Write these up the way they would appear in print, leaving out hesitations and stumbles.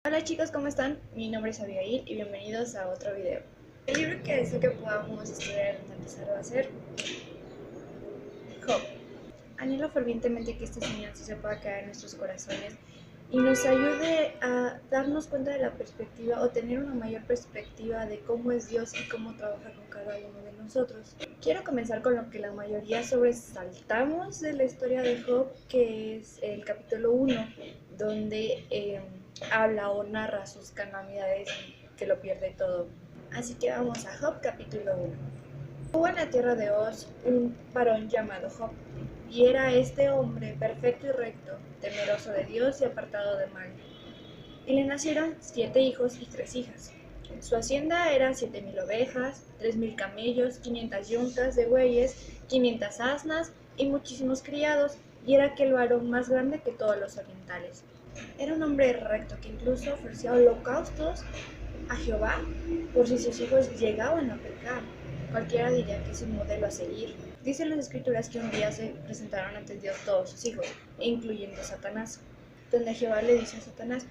Hola chicos, ¿cómo están? Mi nombre es Abigail y bienvenidos a otro video. El libro que deseo que podamos estudiar y analizar va a ser Job. Anhelo fervientemente que esta enseñanza se pueda quedar en nuestros corazones y nos ayude a darnos cuenta de la perspectiva o tener una mayor perspectiva de cómo es Dios y cómo trabaja con cada uno de nosotros. Quiero comenzar con lo que la mayoría sobresaltamos de la historia de Job, que es el capítulo 1, donde habla o narra sus calamidades y que lo pierde todo. Así que vamos a Job capítulo 1. Hubo en la tierra de Oz un varón llamado Job, y era este hombre perfecto y recto, temeroso de Dios y apartado de mal. Y le nacieron 7 hijos y 3 hijas. Su hacienda era 7,000 ovejas, 3,000 camellos, 500 yuntas de bueyes, 500 asnas y muchísimos criados, y era aquel varón más grande que todos los orientales. Era un hombre recto que incluso ofrecía holocaustos a Jehová por si sus hijos llegaban a pecar. Cualquiera diría que es un modelo a seguir. Dicen las escrituras que un día se presentaron ante Dios todos sus hijos, incluyendo Satanás, donde Jehová le dice a Satanás: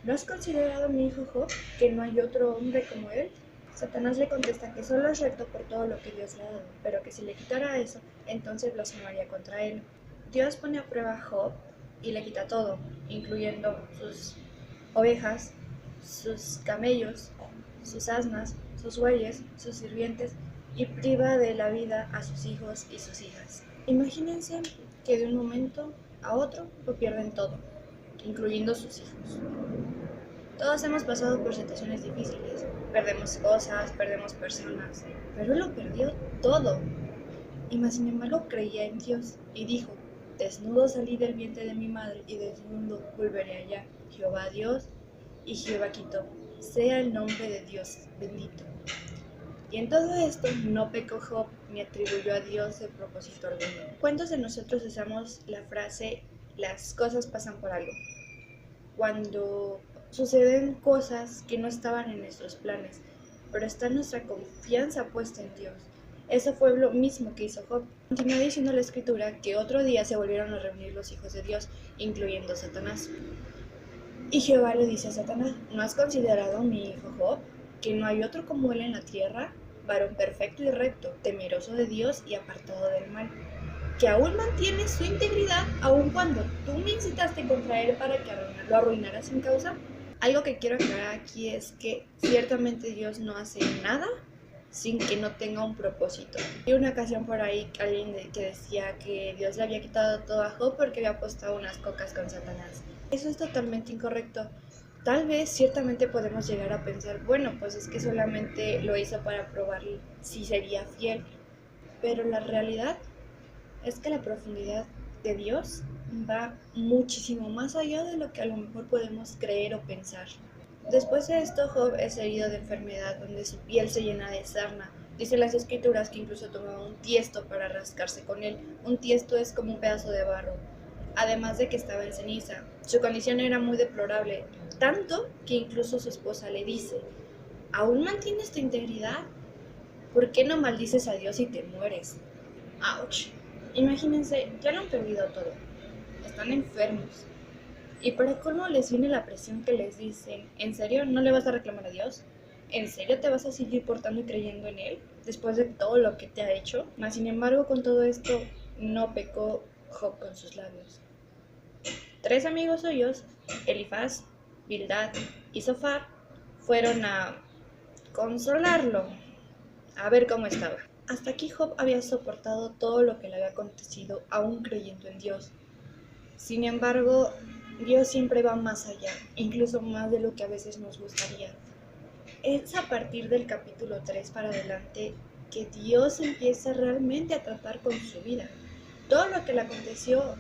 ¿no has considerado a mi hijo Job, que no hay otro hombre como él? Satanás le contesta que solo es recto por todo lo que Dios le ha dado, pero que si le quitara eso, entonces blasfemaría contra él. Dios pone a prueba a Job y le quita todo, incluyendo sus ovejas, sus camellos, sus asnas, sus bueyes, sus sirvientes, y priva de la vida a sus hijos y sus hijas. Imagínense que de un momento a otro lo pierden todo, incluyendo sus hijos. Todos hemos pasado por situaciones difíciles, perdemos cosas, perdemos personas, pero él lo perdió todo. Y más sin embargo creía en Dios y dijo: desnudo salí del vientre de mi madre y desnudo volveré allá. Jehová Dios y Jehová quitó, sea el nombre de Dios bendito. Y en todo esto no pecó Job ni atribuyó a Dios de propósito alguno. ¿Cuántos de nosotros usamos la frase las cosas pasan por algo? Cuando suceden cosas que no estaban en nuestros planes, pero está nuestra confianza puesta en Dios. Eso fue lo mismo que hizo Job. Continúa diciendo la escritura que otro día se volvieron a reunir los hijos de Dios, incluyendo Satanás. Y Jehová le dice a Satanás: ¿no has considerado a mi hijo Job, que no hay otro como él en la tierra, varón perfecto y recto, temeroso de Dios y apartado del mal, que aún mantiene su integridad aun cuando tú me incitaste contra él para que lo arruinara sin causa? Algo que quiero aclarar aquí es que ciertamente Dios no hace nada sin que no tenga un propósito. Vi una ocasión por ahí alguien que decía que Dios le había quitado todo a Job porque había apostado unas cocas con Satanás. Eso es totalmente incorrecto. Tal vez ciertamente podemos llegar a pensar, bueno, pues es que solamente lo hizo para probar si sería fiel, pero la realidad es que la profundidad de Dios va muchísimo más allá de lo que a lo mejor podemos creer o pensar. Después de esto, Job es herido de enfermedad, donde su piel se llena de sarna. Dice las escrituras que incluso tomaba un tiesto para rascarse con él. Un tiesto es como un pedazo de barro, además de que estaba en ceniza. Su condición era muy deplorable, tanto que incluso su esposa le dice: ¿aún mantienes tu integridad? ¿Por qué no maldices a Dios y te mueres? ¡Auch! Imagínense, ya lo han perdido todo, están enfermos, y para colmo les viene la presión que les dicen: ¿en serio no le vas a reclamar a Dios? ¿En serio te vas a seguir portando y creyendo en Él después de todo lo que te ha hecho? Mas sin embargo, con todo esto no pecó Job con sus labios. 3 amigos suyos, Elifaz, Bildad y Zofar, fueron a consolarlo, a ver cómo estaba. Hasta aquí Job había soportado todo lo que le había acontecido, aún creyendo en Dios. Sin embargo, Dios siempre va más allá, incluso más de lo que a veces nos gustaría. Es a partir del capítulo 3 para adelante que Dios empieza realmente a tratar con su vida. Todo lo que le aconteció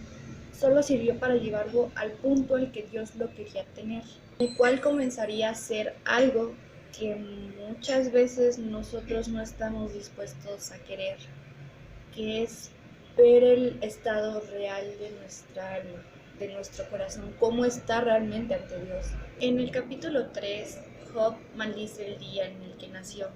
solo sirvió para llevarlo al punto al que Dios lo quería tener, el cual comenzaría a ser algo que muchas veces nosotros no estamos dispuestos a querer, que es ver el estado real de nuestra alma, de nuestro corazón, cómo está realmente ante Dios. En el capítulo 3, Job maldice el día en el que nació.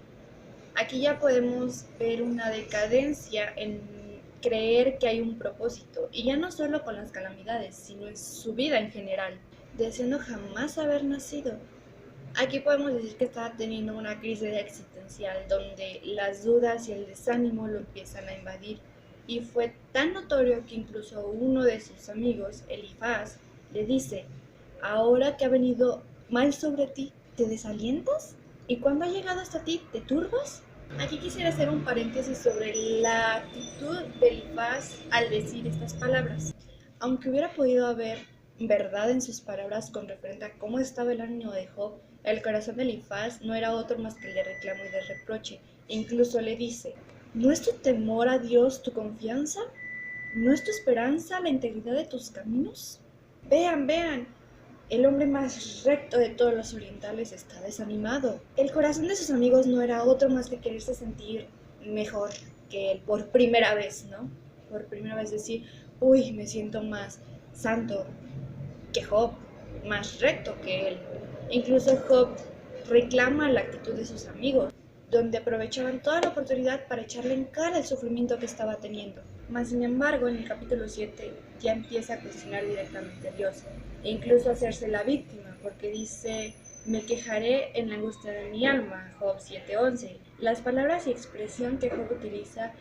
Aquí ya podemos ver una decadencia en creer que hay un propósito, y ya no solo con las calamidades, sino en su vida en general. deseando jamás haber nacido. Aquí podemos decir que estaba teniendo una crisis existencial donde las dudas y el desánimo lo empiezan a invadir y fue tan notorio que incluso uno de sus amigos, Elifaz, le dice, ahora que ha venido mal sobre ti, ¿te desalientas? ¿Y cuando ha llegado hasta ti, te turbas? Aquí quisiera hacer un paréntesis sobre la actitud de Elifaz al decir estas palabras. Aunque hubiera podido haber verdad en sus palabras con referente a cómo estaba el ánimo de Job, el corazón de Elifaz no era otro más que el de reclamo y de reproche. Incluso le dice, ¿no es tu temor a Dios tu confianza? ¿No es tu esperanza la integridad de tus caminos? Vean, vean, el hombre más recto de todos los orientales está desanimado. El corazón de sus amigos no era otro más que quererse sentir mejor que él por primera vez, ¿no? Por primera vez decir, uy, me siento más santo que Job, más recto que él. Incluso Job reclama la actitud de sus amigos, donde aprovechaban toda la oportunidad para echarle en cara el sufrimiento que estaba teniendo. Mas, sin embargo, en el capítulo 7 ya empieza a cuestionar directamente a Dios e incluso a hacerse la víctima, porque dice, me quejaré en la angustia de mi alma, Job 7:11. Las palabras y expresión que Job utiliza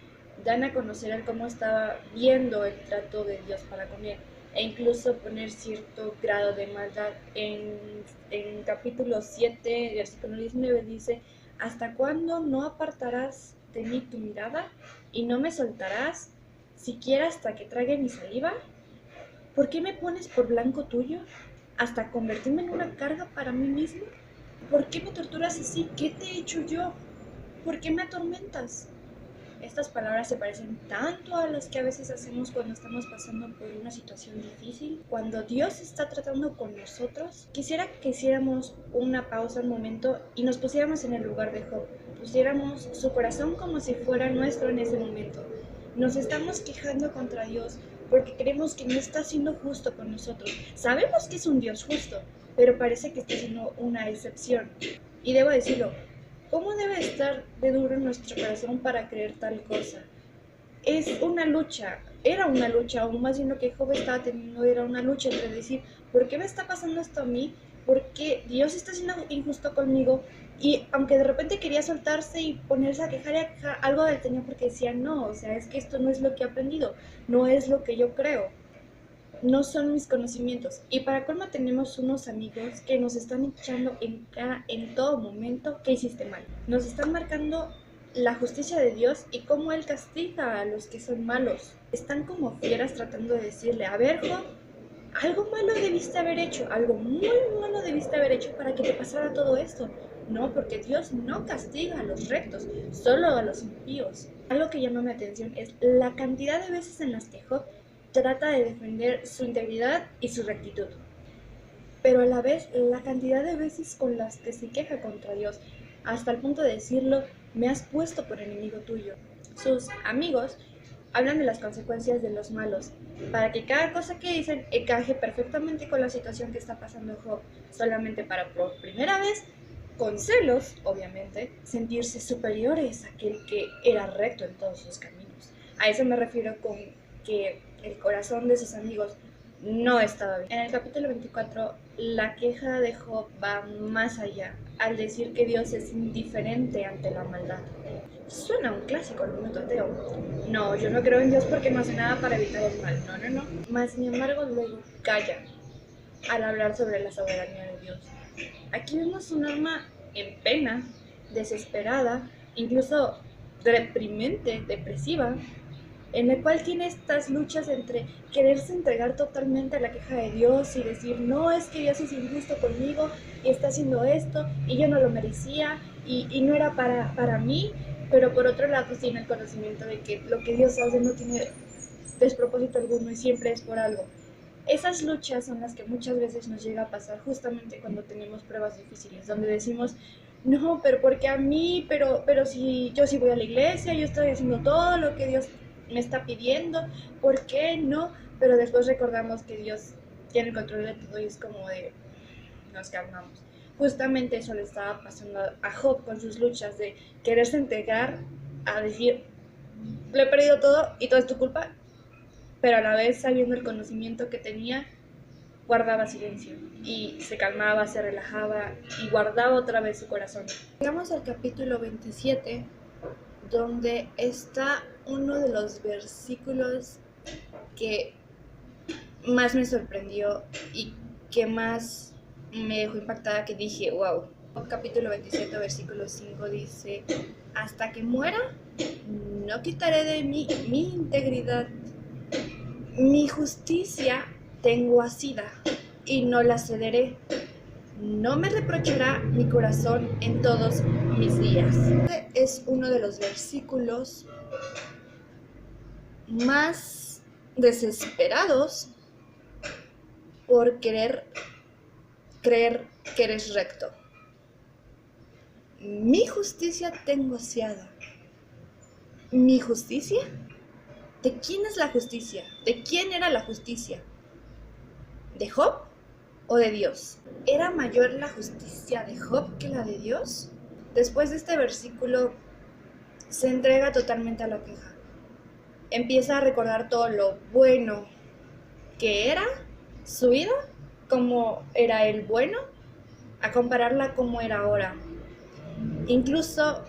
dan a conocer el cómo estaba viendo el trato de Dios para con él e incluso poner cierto grado de maldad. En capítulo 7, versículo 19 dice, ¿hasta cuándo no apartarás de mí tu mirada y no me soltarás siquiera hasta que trague mi saliva? ¿Por qué me pones por blanco tuyo hasta convertirme en una carga para mí mismo? ¿Por qué me torturas así? ¿Qué te he hecho yo? ¿Por qué me atormentas? Estas palabras se parecen tanto a las que a veces hacemos cuando estamos pasando por una situación difícil. Cuando Dios está tratando con nosotros, quisiera que hiciéramos una pausa un momento y nos pusiéramos en el lugar de Job. Pusiéramos su corazón como si fuera nuestro en ese momento. Nos estamos quejando contra Dios porque creemos que no está siendo justo con nosotros. Sabemos que es un Dios justo, pero parece que está siendo una excepción. Y debo decirlo, ¿cómo debe estar de duro nuestro corazón para creer tal cosa? Es una lucha, era una lucha, o más bien lo que Job estaba teniendo era una lucha entre decir, ¿por qué me está pasando esto a mí? ¿Por qué Dios está siendo injusto conmigo? Y aunque de repente quería soltarse y ponerse a quejar y a quejar, algo del tenía porque decía, no, o sea, es que esto no es lo que he aprendido, no es lo que yo creo, no son mis conocimientos. Y para colmo tenemos unos amigos que nos están echando en cara en todo momento que hiciste mal. Nos están marcando la justicia de Dios y cómo Él castiga a los que son malos. Están como fieras tratando de decirle, a ver, Job, algo malo debiste haber hecho, algo muy malo debiste haber hecho para que te pasara todo esto. No, porque Dios no castiga a los rectos, solo a los impíos. Algo que llama mi atención es la cantidad de veces en las que Job trata de defender su integridad y su rectitud, pero a la vez la cantidad de veces con las que se queja contra Dios, hasta el punto de decirlo, me has puesto por enemigo tuyo. Sus amigos hablan de las consecuencias de los malos, para que cada cosa que dicen encaje perfectamente con la situación que está pasando Job, solamente para por primera vez, con celos, obviamente, sentirse superiores a aquel que era recto en todos sus caminos. A eso me refiero con que el corazón de sus amigos no estaba bien. En el capítulo 24, la queja de Job va más allá, al decir que Dios es indiferente ante la maldad. Suena un clásico argumento ateo. No, yo no creo en Dios porque no hace nada para evitar el mal. No, no, no. Mas, sin embargo, luego calla al hablar sobre la soberanía de Dios. Aquí vemos un alma en pena, desesperada, incluso deprimente, depresiva, en el cual tiene estas luchas entre quererse entregar totalmente a la queja de Dios y decir, no, es que Dios es injusto conmigo y está haciendo esto y yo no lo merecía y no era para mí, pero por otro lado pues tiene el conocimiento de que lo que Dios hace no tiene despropósito alguno y siempre es por algo. Esas luchas son las que muchas veces nos llega a pasar justamente cuando tenemos pruebas difíciles, donde decimos, no, pero ¿por qué a mí? Pero si yo sí voy a la iglesia, yo estoy haciendo todo lo que Dios me está pidiendo, ¿por qué no? Pero después recordamos que Dios tiene el control de todo y es como de, nos calmamos. Justamente eso le estaba pasando a Job con sus luchas de quererse entregar a decir, lo he perdido todo y todo es tu culpa, pero a la vez sabiendo el conocimiento que tenía guardaba silencio y se calmaba, se relajaba y guardaba otra vez su corazón. Llegamos al capítulo 27, donde está uno de los versículos que más me sorprendió y que más me dejó impactada, que dije, wow. Capítulo 27, versículo 5 dice: hasta que muera, no quitaré de mí mi integridad. Mi justicia tengo asida y no la cederé. No me reprochará mi corazón en todos mis días. Este es uno de los versículos más desesperados por querer creer que eres recto. Mi justicia tengo asiada. ¿Mi justicia? ¿De quién es la justicia? ¿De quién era la justicia? ¿De Job o de Dios? ¿Era mayor la justicia de Job que la de Dios? Después de este versículo se entrega totalmente a la queja. Empieza a recordar todo lo bueno que era su vida, cómo era el bueno, a compararla como era ahora. Incluso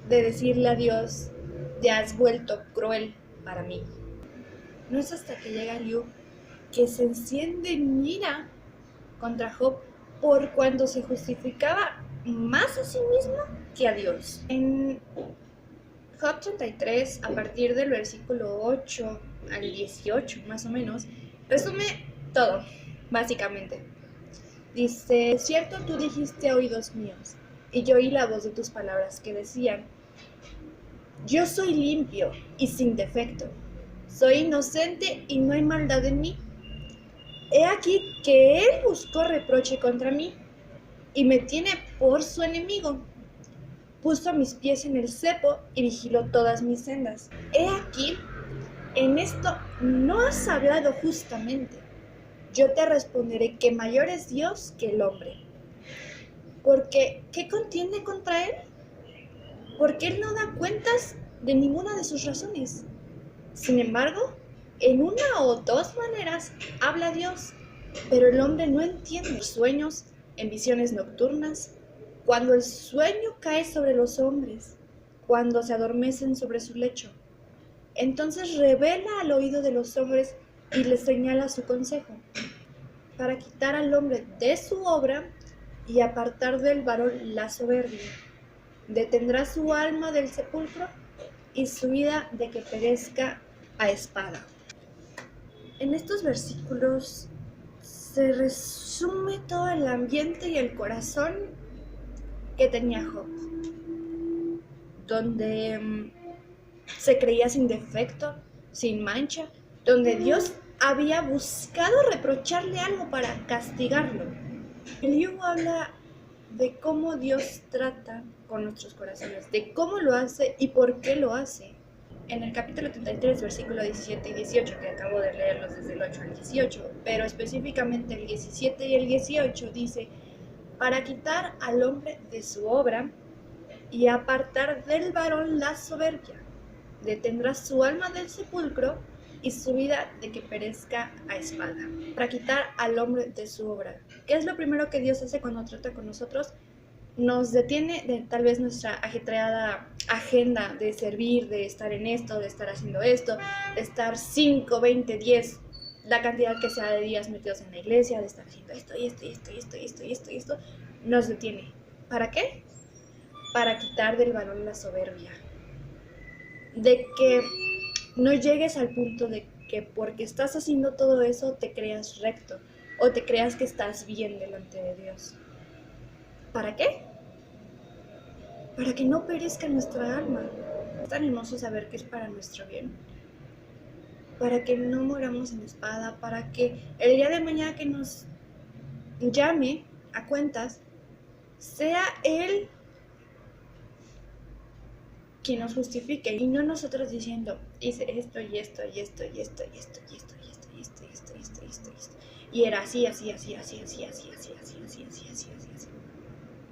de decirle a Dios: te has vuelto cruel para mí. No es hasta que llega Eliú que se enciende en ira contra Job por cuando se justificaba más a sí mismo que a Dios. En Job 33, a partir del versículo 8 al 18 más o menos, resume todo, básicamente. Dice: cierto, tú dijiste a oídos míos, y yo oí la voz de tus palabras que decían: yo soy limpio y sin defecto, soy inocente y no hay maldad en mí. He aquí que él buscó reproche contra mí y me tiene por su enemigo. Puso mis pies en el cepo y vigiló todas mis sendas. He aquí, en esto no has hablado justamente. Yo te responderé que mayor es Dios que el hombre. Porque, ¿qué contiende contra él? Porque él no da cuentas de ninguna de sus razones. Sin embargo, en una o dos maneras habla Dios, pero el hombre no entiende. En sueños, en visiones nocturnas, cuando el sueño cae sobre los hombres, cuando se adormecen sobre su lecho, entonces revela al oído de los hombres y les señala su consejo, para quitar al hombre de su obra y apartar del varón la soberbia. Detendrá su alma del sepulcro y su vida de que perezca a espada. En estos versículos se resume todo el ambiente y el corazón que tenía Job, donde se creía sin defecto, sin mancha, donde Dios había buscado reprocharle algo para castigarlo. Eliú habla de cómo Dios trata con nuestros corazones, de cómo lo hace y por qué lo hace. En el capítulo 33, versículo 17 y 18, que acabo de leerlos desde el 8 al 18, pero específicamente el 17 y el 18 dice: para quitar al hombre de su obra y apartar del varón la soberbia, detendrá su alma del sepulcro y su vida de que perezca a espada. Para quitar al hombre de su obra. ¿Qué es lo primero que Dios hace cuando trata con nosotros? Nos detiene de tal vez nuestra ajetreada agenda de servir, de estar en esto, de estar haciendo esto, de estar 5, 20, 10, la cantidad que sea de días metidos en la iglesia, de estar haciendo esto y esto y esto y esto y esto y esto y esto, nos detiene. ¿Para qué? Para quitar del varón la soberbia. De que no llegues al punto de que porque estás haciendo todo eso te creas recto o te creas que estás bien delante de Dios. ¿Para qué? Para que no perezca nuestra alma. Es tan hermoso saber que es para nuestro bien. Para que no moramos en espada, para que el día de mañana que nos llame a cuentas, sea Él quien nos justifique y no nosotros diciendo: hice esto y esto y esto y esto y esto y esto y esto y esto y esto y esto y esto y esto y era así, así, así, así, así, así, así, así, así, así, así, así.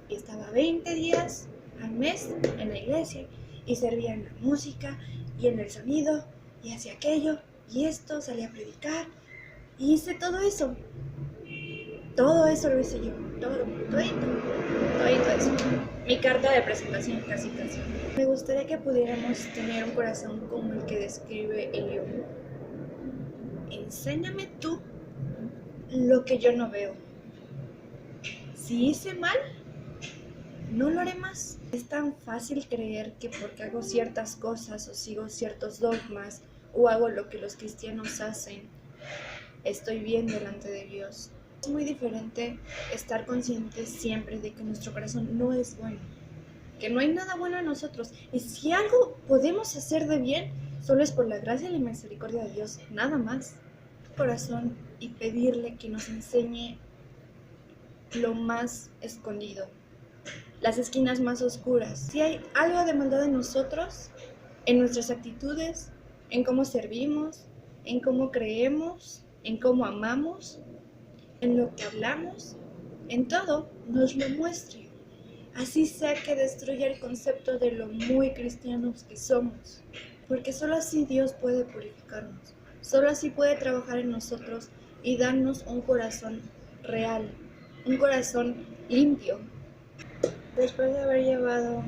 Y estaba 20 días al mes en la iglesia y servía en la música y en el sonido y hacía aquello y esto, salía a predicar y hice todo eso. Todo eso lo hice yo, todito eso. Mi carta de presentación casi casi. Me gustaría que pudiéramos tener un corazón como el que describe Eliú. Enséñame tú lo que yo no veo. Si hice mal, no lo haré más. Es tan fácil creer que porque hago ciertas cosas o sigo ciertos dogmas o hago lo que los cristianos hacen, estoy bien delante de Dios. Es muy diferente estar conscientes siempre de que nuestro corazón no es bueno, que no hay nada bueno en nosotros. Y si algo podemos hacer de bien, solo es por la gracia y la misericordia de Dios, nada más. Corazón y pedirle que nos enseñe lo más escondido, las esquinas más oscuras. Si hay algo de maldad en nosotros, en nuestras actitudes, en cómo servimos, en cómo creemos, en cómo amamos, en lo que hablamos, en todo, nos lo muestre. Así sea que destruya el concepto de lo muy cristianos que somos, porque solo así Dios puede purificarnos, solo así puede trabajar en nosotros y darnos un corazón real, un corazón limpio. Después de haber llevado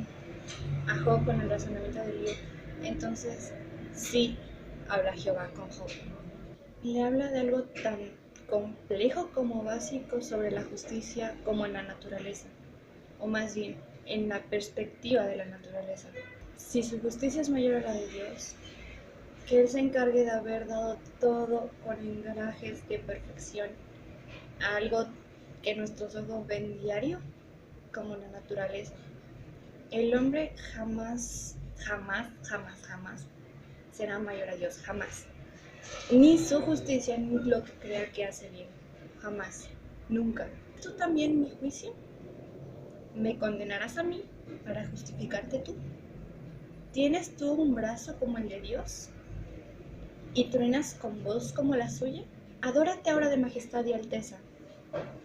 a Job con el razonamiento de Eliú, entonces sí habla Jehová con Job. Le habla de algo tan complejo como básico sobre la justicia como en la naturaleza, o más bien en la perspectiva de la naturaleza. Si su justicia es mayor a la de Dios, que Él se encargue de haber dado todo con engrajes de perfección a algo que nuestros ojos ven diario, como la naturaleza. El hombre jamás será mayor a Dios, jamás. Ni su justicia, ni lo que crea que hace bien, jamás, nunca. ¿Tú también, mi juicio? ¿Me condenarás a mí para justificarte tú? ¿Tienes tú un brazo como el de Dios? ¿Y truenas con voz como la suya? Adórate ahora de majestad y alteza,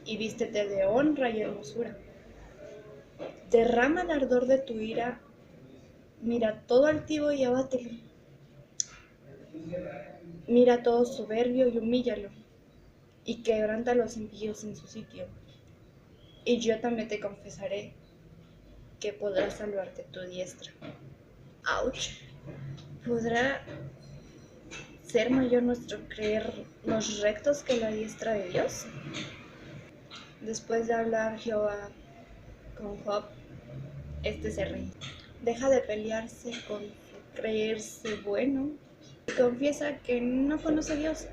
y vístete de honra y hermosura. Derrama el ardor de tu ira, mira todo altivo y abátelo. Mira todo soberbio y humíllalo, y quebranta a los impíos en su sitio. Y yo también te confesaré que podrá salvarte tu diestra. ¡Auch! ¿Podrá ser mayor nuestro creernos rectos que la diestra de Dios? Después de hablar Jehová con Job, este se rinde. Deja de pelearse con su creerse bueno y confiesa que no conoce a Dios.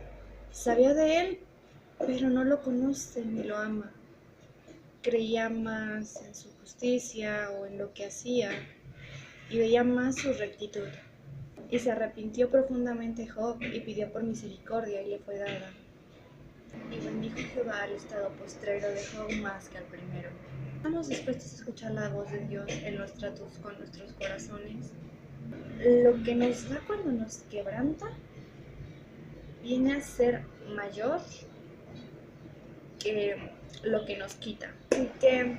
Sabía de él, pero no lo conoce ni lo ama. Creía más en su justicia o en lo que hacía y veía más su rectitud. Y se arrepintió profundamente Job y pidió por misericordia y le fue dada. Y bendijo Jehová al estado postrero de Job más que al primero. ¿Estamos dispuestos a escuchar la voz de Dios en los tratos con nuestros corazones? Lo que nos da cuando nos quebranta viene a ser mayor que lo que nos quita. Así que,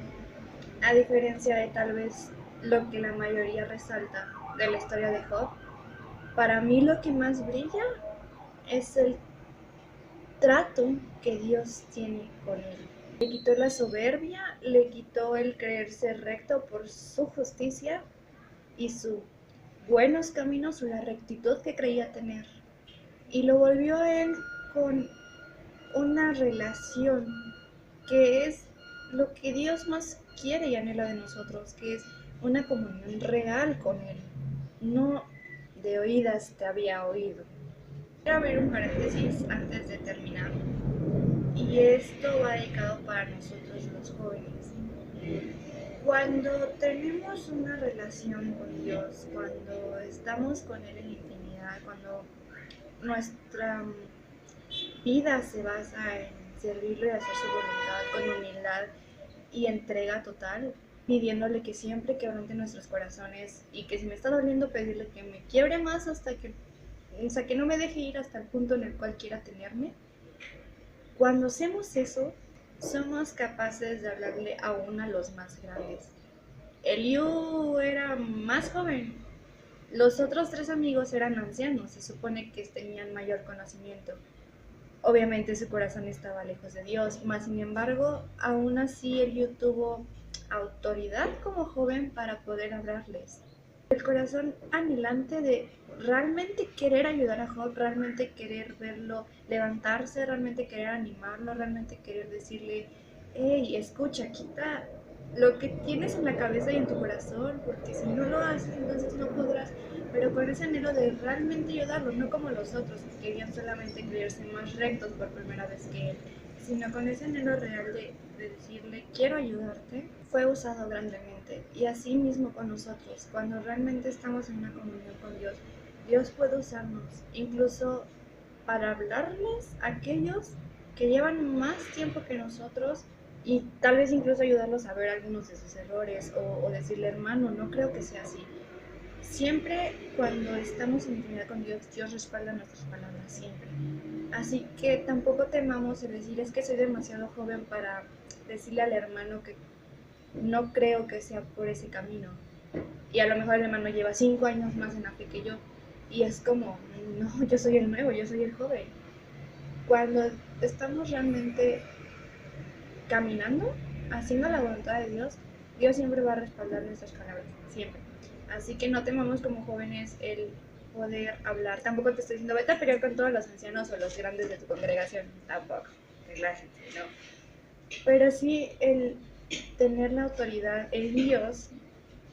a diferencia de tal vez lo que la mayoría resalta de la historia de Job, para mí lo que más brilla es el trato que Dios tiene con él. Le quitó la soberbia, le quitó el creerse recto por su justicia y sus buenos caminos o la rectitud que creía tener. Y lo volvió a él con una relación que es lo que Dios más quiere y anhela de nosotros, que es una comunión real con Él, no de oídas te había oído. Quiero abrir un paréntesis antes de terminar, y esto va dedicado para nosotros los jóvenes. Cuando tenemos una relación con Dios, cuando estamos con Él en intimidad, cuando nuestra vida se basa en servirle y hacer su voluntad con humildad y entrega total, pidiéndole que siempre quebrante nuestros corazones y que si me está doliendo pedirle que me quiebre más hasta que no me deje ir hasta el punto en el cual quiera tenerme. Cuando hacemos eso, somos capaces de hablarle aún a los más grandes. Eliú era más joven, los otros 3 amigos eran ancianos, se supone que tenían mayor conocimiento. obviamente su corazón estaba lejos de Dios, mas sin embargo, aún así él tuvo autoridad como joven para poder hablarles. El corazón anhelante de realmente querer ayudar a Job, realmente querer verlo levantarse, realmente querer animarlo, realmente querer decirle, hey, escucha, quita lo que tienes en la cabeza y en tu corazón, porque si no lo haces, entonces no podrás. Pero con ese anhelo de realmente ayudarlo, no como los otros que querían solamente creerse más rectos por primera vez que él, sino con ese anhelo real de decirle, quiero ayudarte, fue usado grandemente. Y así mismo con nosotros, cuando realmente estamos en una comunión con Dios, Dios puede usarnos, incluso para hablarles a aquellos que llevan más tiempo que nosotros y tal vez incluso ayudarlos a ver algunos de sus errores o decirle, hermano, no creo que sea así. Siempre cuando estamos en intimidad con Dios, Dios respalda nuestras palabras, siempre. Así que tampoco temamos el decir, es que soy demasiado joven para decirle al hermano que no creo que sea por ese camino. Y a lo mejor el hermano lleva 5 años más en la fe que yo. Y es como, no, yo soy el nuevo, yo soy el joven. Cuando estamos realmente caminando, haciendo la voluntad de Dios, Dios siempre va a respaldar nuestras palabras, siempre. Así que no temamos como jóvenes el poder hablar. Tampoco te estoy diciendo, vete a pelear con todos los ancianos o los grandes de tu congregación. Tampoco, relájate, no. Pero sí el tener la autoridad en Dios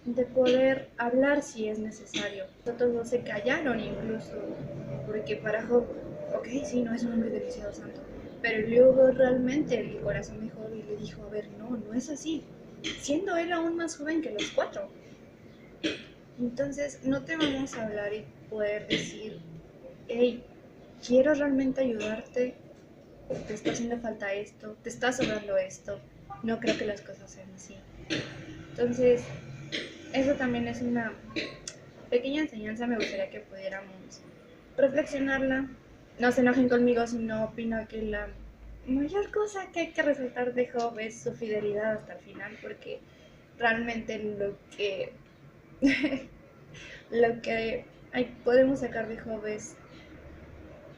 de poder hablar si es necesario. Nosotros no se callaron incluso, porque para Job, ok, sí, no es un hombre demasiado santo, pero luego realmente el corazón de Job y le dijo, a ver, no, no es así, siendo él aún más joven que los 4. Entonces, no te vamos a hablar y poder decir, hey, quiero realmente ayudarte, te está haciendo falta esto, te está sobrando esto, no creo que las cosas sean así. Entonces, eso también es una pequeña enseñanza, me gustaría que pudiéramos reflexionarla. No se enojen conmigo si no opino que la mayor cosa que hay que resaltar de Job es su fidelidad hasta el final, porque realmente lo que podemos sacar de Job es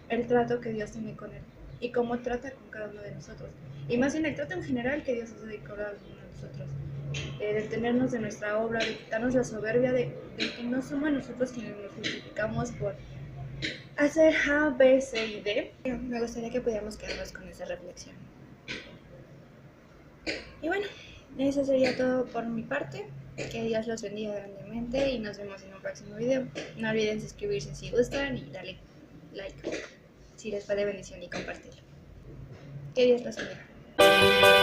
el trato que Dios tiene con él y cómo trata con cada uno de nosotros. Y más bien el trato en general que Dios hace de cada uno de nosotros. De detenernos de nuestra obra, de quitarnos la soberbia de que no somos nosotros quienes nos justificamos por hacer A, B, C y D. Me gustaría que pudiéramos quedarnos con esa reflexión. Y bueno, eso sería todo por mi parte. Que Dios los bendiga grandemente y nos vemos en un próximo video. No olviden suscribirse si gustan y darle like si les fue de bendición y compartirlo. Que Dios los bendiga.